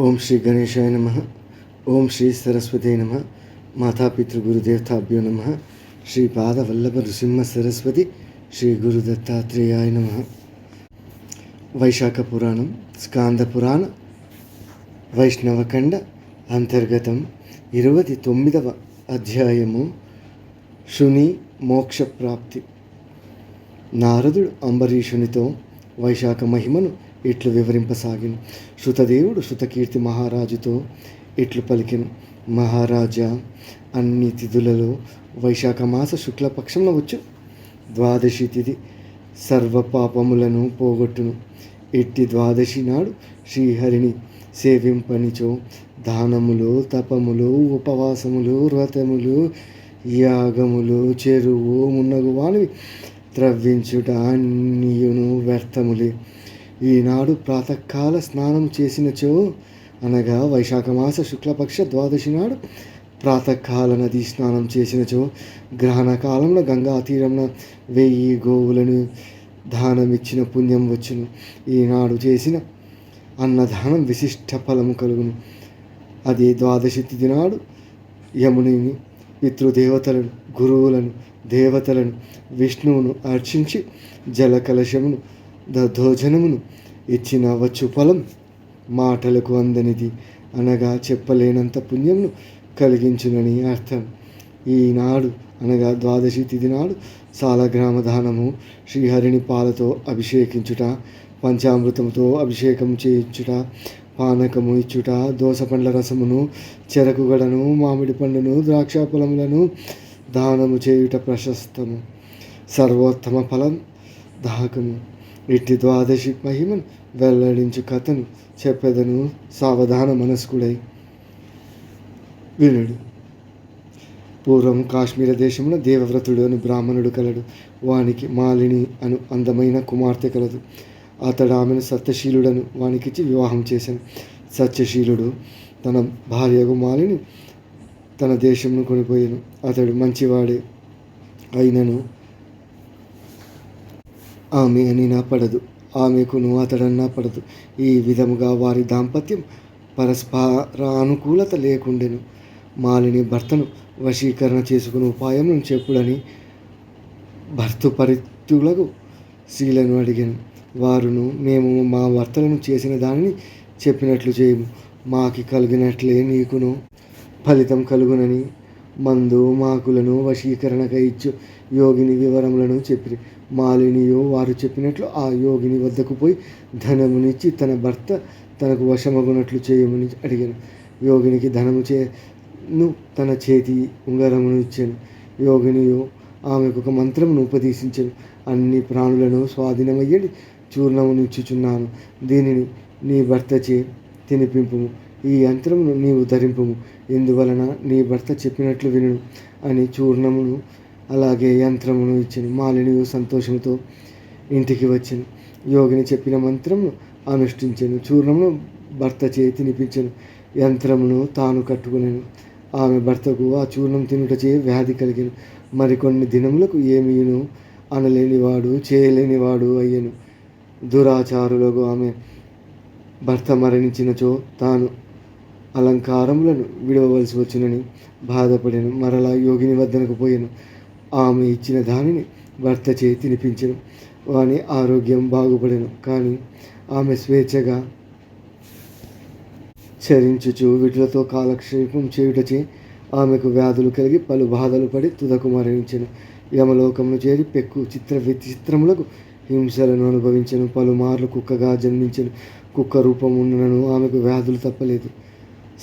ఓం శ్రీ గణేశాయ నమ. ఓం శ్రీ సరస్వతే నమ. మాతాపితృగురుదేవతాభ్యో నమ. శ్రీపాదవల్లభ నృసింహ సరస్వతి శ్రీ గురుదత్తాత్రేయాయ నమ. వైశాఖ పురాణం స్కాంద పురాణ వైష్ణవఖండ అంతర్గతం 29వ అధ్యాయము శుని మోక్షప్రాప్తి. నారదుడు అంబరీషునితో వైశాఖ మహిమను ఇట్లు వివరింపసాగిను. శృతదేవుడు శృతకీర్తి మహారాజుతో ఇట్లు పలికెను. మహారాజా, అన్ని తిథులలో వైశాఖ మాస శుక్లపక్షంలో వచ్చు ద్వాదశి తిథి సర్వపాపములను పోగొట్టును. ఇట్టి ద్వాదశి నాడు శ్రీహరిని సేవింపనిచో దానములు, తపములు, ఉపవాసములు, వ్రతములు, యాగములు, చెరువు మున్నగువానివి త్రవ్వించుట అన్నియును వ్యర్థములే. ఈనాడు ప్రాతకాల స్నానం చేసినచో, అనగా వైశాఖమాస శుక్లపక్ష ద్వాదశి నాడు ప్రాతకాల నదీ స్నానం చేసినచో, గ్రహణ కాలంలో గంగా తీరంలో 1000 గోవులను దానమిచ్చిన పుణ్యం వచ్చును. ఈనాడు చేసిన అన్నదానం విశిష్ట ఫలము కలుగును. అది ద్వాదశి తిథి నాడు యమునిని, పితృదేవతలను, గురువులను, దేవతలను, విష్ణువును అర్చించి జల కలశమును, దధోజనమును ఇచ్చిన వచ్చు ఫలం మాటలకు అందనిది, అనగా చెప్పలేనంత పుణ్యమును కలిగించునని అర్థం. ఈనాడు అనగా ద్వాదశి తిథి నాడు సాలగ్రామ దానము, శ్రీహరిని పాలతో అభిషేకించుట, పంచామృతంతో అభిషేకం చేయించుట, పానకము ఇచ్చుట, దోసపండ్ల రసమును, చెరకు గడను, మామిడి పండును, ద్రాక్ష ఫలములను దానము చేయుట ప్రశస్తము, సర్వోత్తమ ఫలం దాహకము. ఇట్టి ద్వాదశి మహిమను వెల్లడించు కథను చెప్పెదను, సావధాన మనస్కుడై వినుడు. పూర్వం కాశ్మీర దేశంలో దేవవ్రతుడు అని బ్రాహ్మణుడు కలడు. వానికి మాలిని అను అందమైన కుమార్తె కలదు. అతడు ఆమెను సత్యశీలుడను వానికిచ్చి వివాహం చేశాను. సత్యశీలుడు తన భార్యకు మాలిని తన దేశంను కొనిపోయాను. అతడు మంచివాడే అయినను ఆమె అనినా పడదు, ఆమెకును అతడన్నా పడదు. ఈ విధముగా వారి దాంపత్యం పరస్పరానుకూలత లేకుండెను. మాలిని భర్తను వశీకరణ చేసుకుని ఉపాయం చెప్పుడని భర్తృపరిత్యులకు స్త్రీలను అడిగాను. వారును, మేము మా భర్తలను చేసిన దానిని చెప్పినట్లు చేయము, మాకి కలిగినట్లే నీకును ఫలితం కలుగునని మందు మాకులను వశీకరణగా ఇచ్చు యోగిని వివరములను చెప్పిరి. మాలినియో వారు చెప్పినట్లు ఆ యోగిని వద్దకు పోయి ధనమునిచ్చి తన భర్త తనకు వశమగునట్లు చేయమని అడిగాను. యోగినికి ధనము చేను తన చేతి ఉంగరమును ఇచ్చాను. యోగినియో ఆమెకు ఒక మంత్రమును ఉపదేశించాను. అన్ని ప్రాణులను స్వాధీనమయ్యేది చూర్ణమునిచ్చుచున్నాను, దీనిని నీ భర్తచే తినిపింపుము, ఈ యంత్రమును నీవు ధరింపుము, ఇందువలన నీ భర్త చెప్పినట్లు వినును అని చూర్ణమును అలాగే యంత్రమును ఇచ్చాను. మాలినియు సంతోషంతో ఇంటికి వచ్చాను. యోగిని చెప్పిన మంత్రమును అనుష్ఠించాను. చూర్ణమును భర్త చే తినిపించాను, యంత్రమును తాను కట్టుకున్నాను. ఆమె భర్తకు ఆ చూర్ణం తినుటచే వ్యాధి కలిగాను. మరికొన్ని దినములకు ఏమీను అనలేనివాడు, చేయలేనివాడు అయ్యను. దురాచారులకు ఆమె భర్త మరణించినచో తాను అలంకారములను విడవలసి వచ్చునని బాధపడాను. మరలా యోగిని వద్దనకు పోయాను. ఆమె ఇచ్చిన దానిని భర్త చే తినిపించను. వాని ఆరోగ్యం బాగుపడెను. కానీ ఆమె స్వేచ్ఛగా చరించుచు వీటిలతో కాలక్షేపం చేయుటచే ఆమెకు వ్యాధులు కలిగి పలు బాధలు పడి తుదకు మరణించెను. యమలోకమును చేరి పెక్కు చిత్ర విచిత్రములకు హింసలను అనుభవించెను. పలుమార్లు కుక్కగా జన్మించెను. కుక్క రూపమున్నను ఆమెకు వ్యాధులు తప్పలేదు.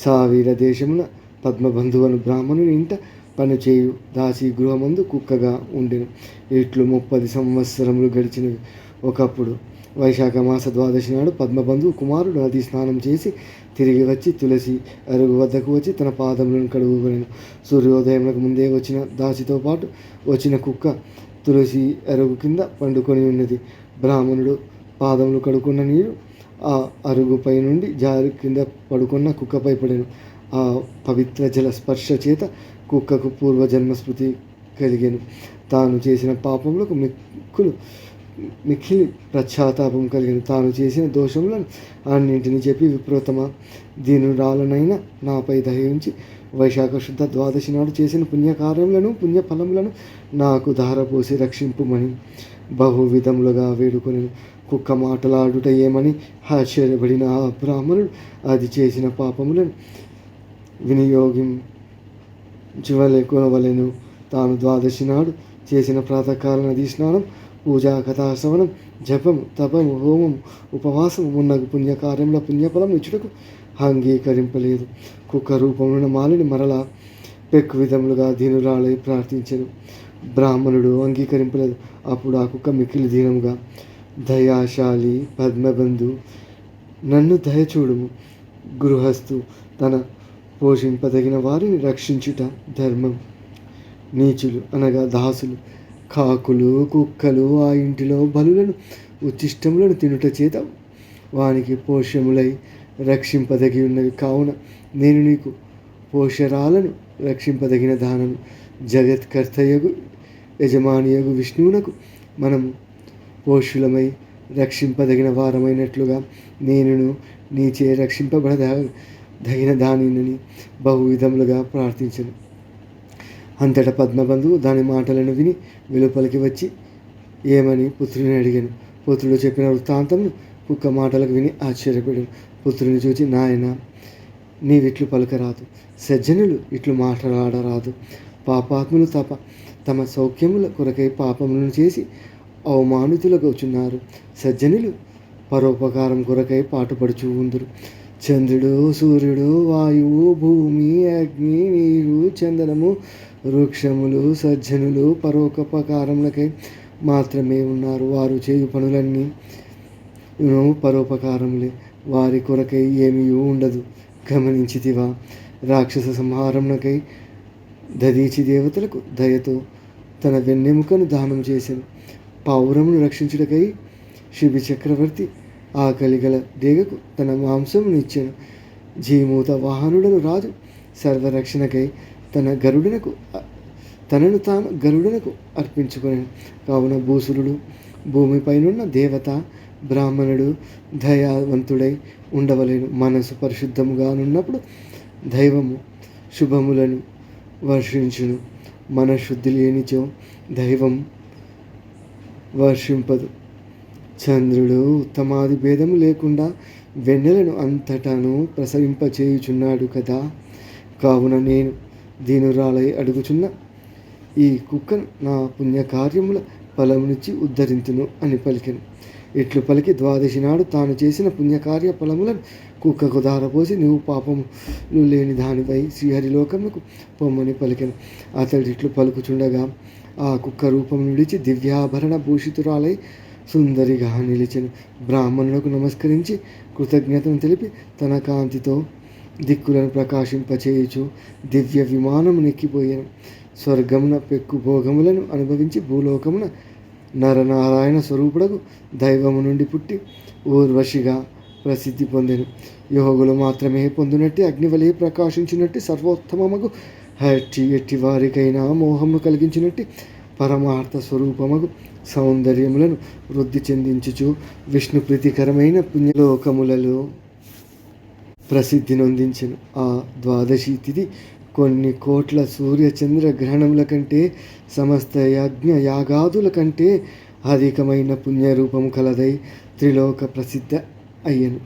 సావీర దేశమున పద్మబంధువను బ్రాహ్మణుని ఇంట పనిచేయు దాసి గృహమందు కుక్కగా ఉండెను. ఇట్లు 30 సంవత్సరములు గడిచినవి. ఒకప్పుడు వైశాఖ మాస ద్వాదశి నాడు పద్మబంధువు కుమారుడు నది స్నానం చేసి తిరిగి వచ్చి తులసి అరుగు వద్దకు వచ్చి తన పాదములను కడుగుకొనెను. సూర్యోదయములకు ముందే వచ్చిన దాసితో పాటు వచ్చిన కుక్క తులసి అరుగు కింద పండుకొని ఉన్నది. బ్రాహ్మణుడు పాదములు కడుక్కున్న నీరు ఆ అరుగుపై నుండి జారి కింద పడుకున్న కుక్కపై పడెను. ఆ పవిత్ర జల స్పర్శ చేత కుక్కకు పూర్వజన్మ స్మృతి కలిగెను. తాను చేసిన పాపములకు మిక్కులు మిక్కిలి పశ్చాత్తాపం కలిగిన తాను చేసిన దోషములను అన్నింటినీ చెప్పి విప్రోతమ దీనురాలనైనా నాపై దయించి వైశాఖ శుద్ధ ద్వాదశి నాడు చేసిన పుణ్యకార్యములను పుణ్యఫలములను నాకు ధారపోసి రక్షింపుమని బహువిధములుగా వేడుకొని కుక్క మాటలాడుట ఏమని ఆశ్చర్యపడిన ఆ బ్రాహ్మణుడు అది చేసిన పాపములను వినియోగించవలెను. తాను ద్వాదశి నాడు చేసిన ప్రాతకాల నదీ స్నానం, పూజా కథాశ్రవణం, జపము, తపము, హోమము, ఉపవాసము మున్నగు పుణ్యకార్యముల పుణ్యఫలం ఇచ్చుటకు అంగీకరింపలేదు. కుక్క రూపమున మాలిని మరలా పెక్కు విధములుగా దీనురాలై ప్రార్థించెను. బ్రాహ్మణుడు అంగీకరింపలేదు. అప్పుడు ఆ కుక్క మిక్కిలి దీనముగా, దయాశాలి పద్మబంధు, నన్ను దయచూడుము. గృహస్థు తన పోషింపదగిన వారిని రక్షించుట ధర్మం. నీచులు అనగా దాసులు, కాకులు, కుక్కలు ఆ ఇంటిలో బలులను ఉచ్చిష్టములను తినుట చేత వానికి పోషములై రక్షింపదగి ఉన్నవి. కావున నేను నీకు పోషరాలను రక్షింపదగిన దానను. జగత్కర్తయగు యజమానియగు విష్ణువునకు మనము పోషులమై రక్షింపదగిన వారమైనట్లుగా నేనును నీచే రక్షింపబడదగిన దానిని బహువిధములుగా ప్రార్థించను. అంతటా పద్మబంధువు దాని మాటలను విని వెలుపలికి వచ్చి ఏమని పుత్రుని అడిగాను. పుత్రుడు చెప్పిన వృత్తాంతమును కుక్క మాటలకు విని ఆశ్చర్యపడాను. పుత్రుని చూచి, నాయన, నీవిట్లు పలకరాదు, సజ్జనులు ఇట్లు మాట్లాడరాదు. పాపాత్ములు తమ సౌఖ్యముల కొరకై పాపములను చేసి అవమానితులగొచ్చున్నారు. సజ్జనులు పరోపకారం కొరకై పాటుపడుచు ఉందురు. చంద్రుడు, సూర్యుడు, వాయువు, భూమి, అగ్ని, నీరు, చందనము, వృక్షములు సజ్జనులు పరోపకారములకై మాత్రమే ఉన్నారు. వారు చేయు పనులన్నీ పరోపకారములే, వారి కొరకై ఏమీ ఉండదు. గమనించితివా? రాక్షస సంహారమునకై దదీచి దేవతలకు దయతో తన వెన్నెముకను దానం చేశాను. పౌరమును రక్షించుటకై శిబి చక్రవర్తి ఆకలిగల డేగకు తన మాంసమునిచ్చాను. జీమూత వాహనుడను రాజు సర్వరక్షణకై తనను తాను గరుడనకు అర్పించుకున్నాను. కావున భూసురుడు, భూమిపైనున్న దేవత, బ్రాహ్మణుడు దయావంతుడై ఉండవలేను. మనసు పరిశుద్ధముగానున్నప్పుడు దైవము శుభములను వర్షించును. మనశుద్ధి లేనిచో దైవం వర్షింపదు. చంద్రుడు ఉత్తమాది భేదము లేకుండా వెన్నెలను అంతటాను ప్రసరింపచేయుచున్నాడు కదా. కావున నేను దీనురాలై అడుగుచున్న ఈ కుక్కను నా పుణ్యకార్యముల ఫలమునిచ్చి ఉద్ధరింతును అని పలికెను. ఇట్లు పలికి ద్వాదశి నాడు తాను చేసిన పుణ్యకార్య ఫలములను కుక్కకు ధారపోసి, నువ్వు పాపములు లేని దానిపై శ్రీహరిలోకములకు పొమ్మని పలికెను. అతడిట్లు పలుకుచుండగా ఆ కుక్క రూపం నిలిచి దివ్యాభరణ భూషితురాలై సుందరిగా నిలిచెను. బ్రాహ్మణులకు నమస్కరించి కృతజ్ఞతను తెలిపి తన కాంతితో దిక్కులను ప్రకాశింపచేయుచు దివ్య విమానము నెక్కిపోయాను. స్వర్గమున పెక్కు భోగములను అనుభవించి భూలోకమున నరనారాయణ స్వరూపుడకు దైవము నుండి పుట్టి ఊర్వశిగా ప్రసిద్ధి పొందెను. యోగులు మాత్రమే పొందినట్టు అగ్నివలే ప్రకాశించినట్టు సర్వోత్తమమగు ఎట్టి వారికైనా మోహము కలిగించినట్టు పరమార్థ స్వరూపమగు సౌందర్యములను వృద్ధి చెందించుచు విష్ణు ప్రీతికరమైన పుణ్యలోకములలో ప్రసిద్ధి నొందించెను. ఆ ద్వాదశి తిథి కొన్ని కోట్ల సూర్య చంద్ర గ్రహణముల కంటే, సమస్త యజ్ఞ యాగాదుల కంటే అధికమైన పుణ్యరూపము కలదై త్రిలోక ప్రసిద్ధ అయ్యను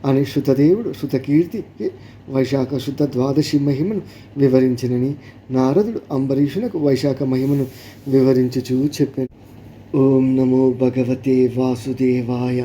అని శృతదేవుడు శృతకీర్తికి వైశాఖ శుద్ధ ద్వాదశి మహిమను వివరించినని నారదుడు అంబరీషునకు వైశాఖ మహిమను వివరించుచూ చెప్పాను. ఓం నమో భగవతే వాసుదేవాయ.